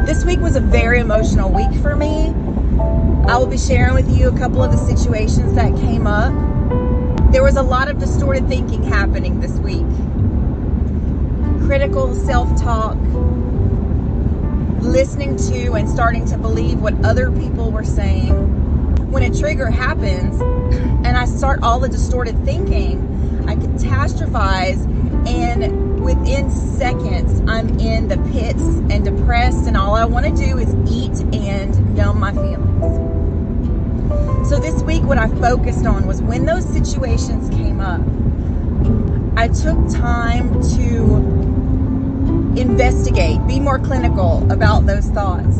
This week was a very emotional week for me. I will be sharing with you a couple of the situations that came up. There was a lot of distorted thinking happening this week. Critical self-talk, listening to and starting to believe what other people were saying. When a trigger happens and I start all the distorted thinking, I catastrophize, and within seconds I'm in the pits and depressed, and all I want to do is eat and numb my feelings. So this week what I focused on was when those situations came up, I took time to investigate, be more clinical about those thoughts,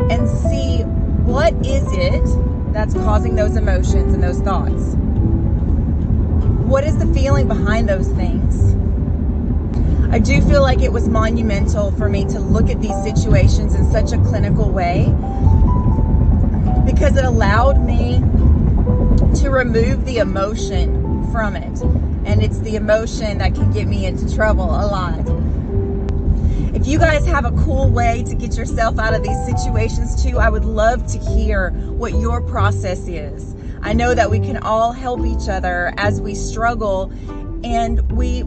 and see what is it that's causing those emotions and those thoughts. What is the feeling behind those things? I do feel like it was monumental for me to look at these situations in such a clinical way, because it allowed me to remove the emotion from it. And it's the emotion that can get me into trouble a lot. If you guys have a cool way to get yourself out of these situations too, I would love to hear what your process is. I know that we can all help each other as we struggle, and we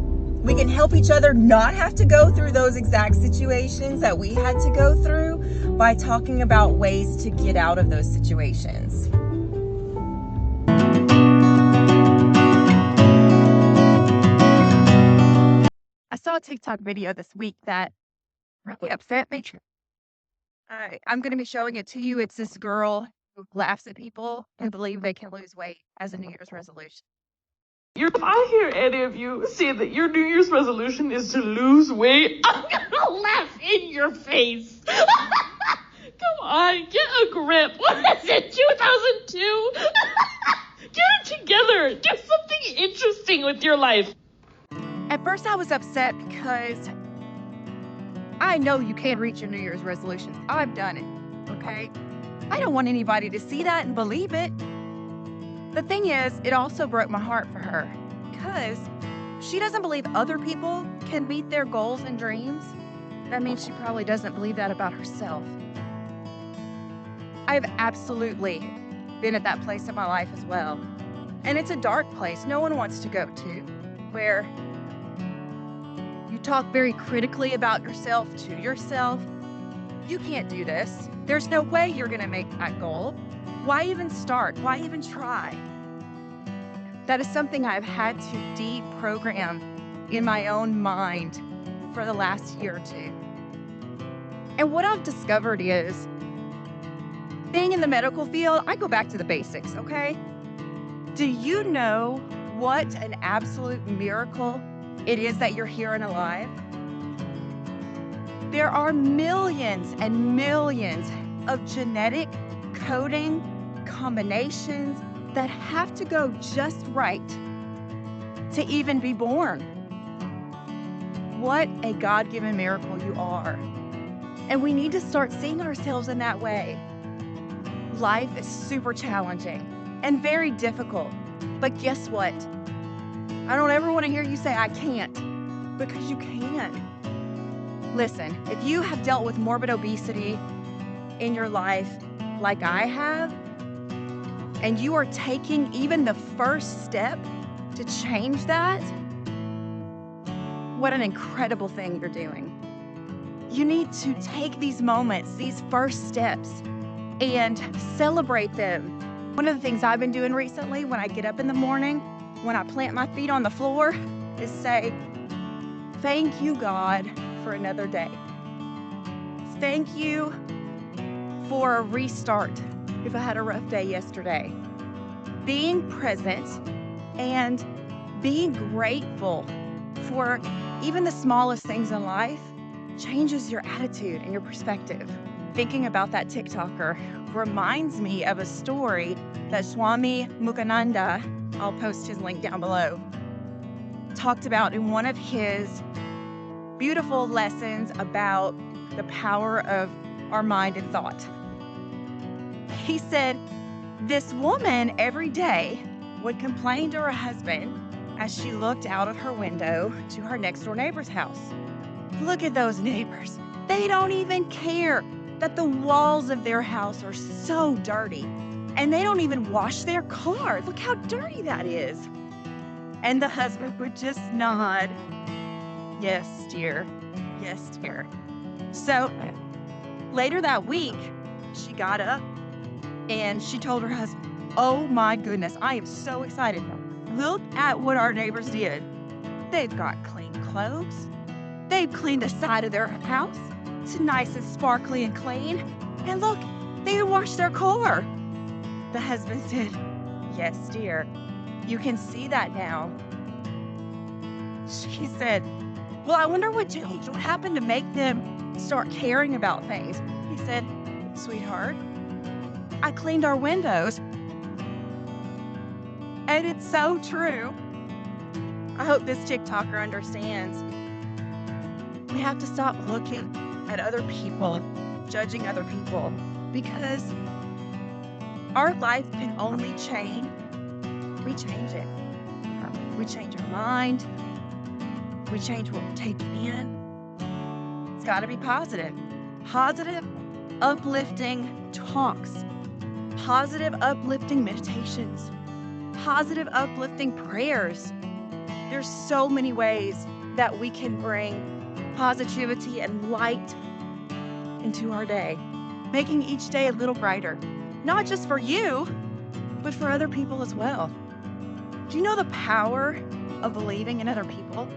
can help each other not have to go through those exact situations that we had to go through by talking about ways to get out of those situations. I saw a TikTok video this week that really upset me. I'm going to be showing it to you. It's this girl who laughs at people who believe they can lose weight as a New Year's resolution. If I hear any of you say that your New Year's resolution is to lose weight, I'm gonna laugh in your face. Come on, get a grip. What is it, 2002? Get it together. Do something interesting with your life. At first, I was upset because I know you can't reach your New Year's resolutions. I've done it, okay? I don't want anybody to see that and believe it. The thing is, it also broke my heart for her because she doesn't believe other people can meet their goals and dreams. That means she probably doesn't believe that about herself. I've absolutely been at that place in my life as well. And it's a dark place no one wants to go to, where you talk very critically about yourself to yourself. You can't do this. There's no way you're going to make that goal. Why even start? Why even try? That is something I've had to deprogram in my own mind for the last year or two. And what I've discovered is, being in the medical field, I go back to the basics, okay? Do you know what an absolute miracle it is that you're here and alive? There are millions and millions of genetic coding combinations that have to go just right to even be born. What a God-given miracle you are. And we need to start seeing ourselves in that way. Life is super challenging and very difficult, but guess what? I don't ever want to hear you say I can't, because you can. Listen, if you have dealt with morbid obesity in your life like I have, and you are taking even the first step to change that, what an incredible thing you're doing. You need to take these moments, these first steps, and celebrate them. One of the things I've been doing recently when I get up in the morning, when I plant my feet on the floor, is say, thank you, God, for another day. Thank you for a restart if I had a rough day yesterday. Being present and being grateful for even the smallest things in life changes your attitude and your perspective. Thinking about that TikToker reminds me of a story that Swami Mukhananda, I'll post his link down below, talked about in one of his beautiful lessons about the power of our mind and thought. He said, this woman every day would complain to her husband as she looked out of her window to her next door neighbor's house. Look at those neighbors. They don't even care. that the walls of their house are so dirty and they don't even wash their car. Look how dirty that is. And the husband would just nod. Yes, dear. Yes, dear. So later that week, she got up and she told her husband, oh my goodness, I am so excited. Look at what our neighbors did. They've got clean clothes. They've cleaned the side of their house. It's nice and sparkly and clean. And look, they even washed their car. The husband said, yes, dear, you can see that now. She said, well, I wonder what changed. What happened to make them start caring about things? He said, sweetheart, I cleaned our windows. And it's so true. I hope this TikToker understands. We have to stop looking at other people, judging other people, because our life can only change. We change it. We change our mind. We change what we're taking in. It's got to be positive. Positive, uplifting talks. Positive, uplifting meditations. Positive, uplifting prayers. There's so many ways that we can bring positivity and light into our day, making each day a little brighter, not just for you, but for other people as well. Do you know the power of believing in other people?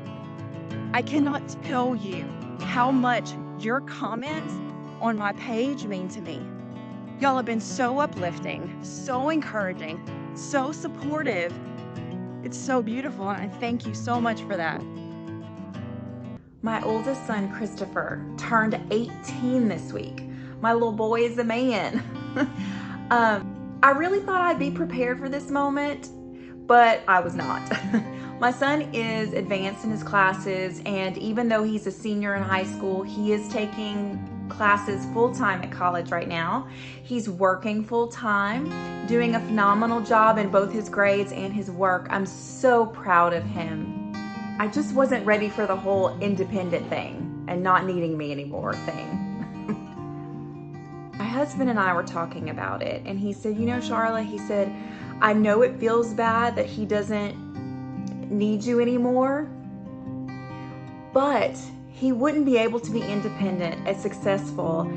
I cannot tell you how much your comments on my page mean to me. Y'all have been so uplifting, so encouraging, so supportive. It's so beautiful, and I thank you so much for that. My oldest son, Christopher, turned 18 this week. My little boy is a man. I really thought I'd be prepared for this moment, but I was not. My son is advanced in his classes, and even though he's a senior in high school, he is taking classes full-time at college right now. He's working full-time, doing a phenomenal job in both his grades and his work. I'm so proud of him. I just wasn't ready for the whole independent thing and not needing me anymore thing. My husband and I were talking about it, and he said, you know, Charla, he said, I know it feels bad that he doesn't need you anymore, but he wouldn't be able to be independent and successful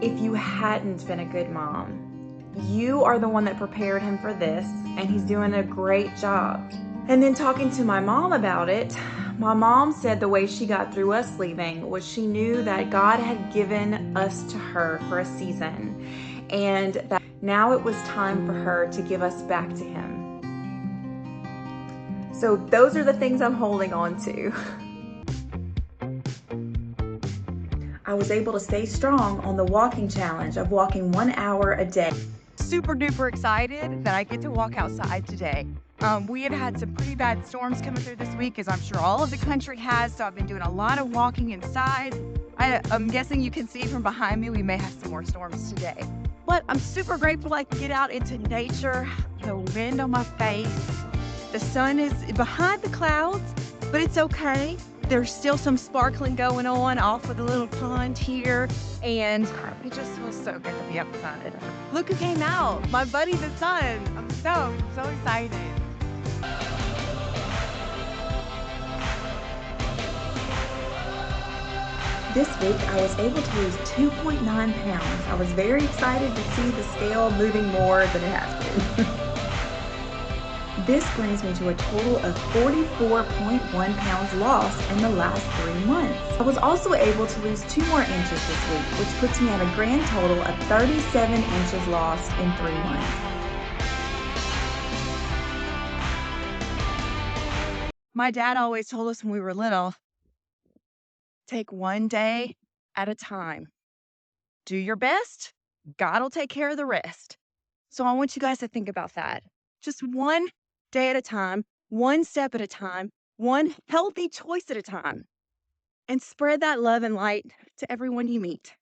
if you hadn't been a good mom. You are the one that prepared him for this, and he's doing a great job. And then talking to my mom about it, my mom said the way she got through us leaving was she knew that God had given us to her for a season, and that now it was time for her to give us back to him. So those are the things I'm holding on to. I was able to stay strong on the walking challenge of walking 1 hour a day. Super duper excited that I get to walk outside today. We have had some pretty bad storms coming through this week, as I'm sure all of the country has, so I've been doing a lot of walking inside. I'm guessing you can see from behind me we may have some more storms today. But I'm super grateful I can get out into nature, the wind on my face. The sun is behind the clouds, but it's okay. There's still some sparkling going on off of the little pond here, and it just feels so good to be outside. Look who came out, my buddy the sun. I'm so excited. This week, I was able to lose 2.9 pounds. I was very excited to see the scale moving more than it has been. This brings me to a total of 44.1 pounds lost in the last 3 months. I was also able to lose 2 more inches this week, which puts me at a grand total of 37 inches lost in 3 months. My dad always told us when we were little, take one day at a time. Do your best, God will take care of the rest. So I want you guys to think about that. Just one day at a time, one step at a time, one healthy choice at a time. And spread that love and light to everyone you meet.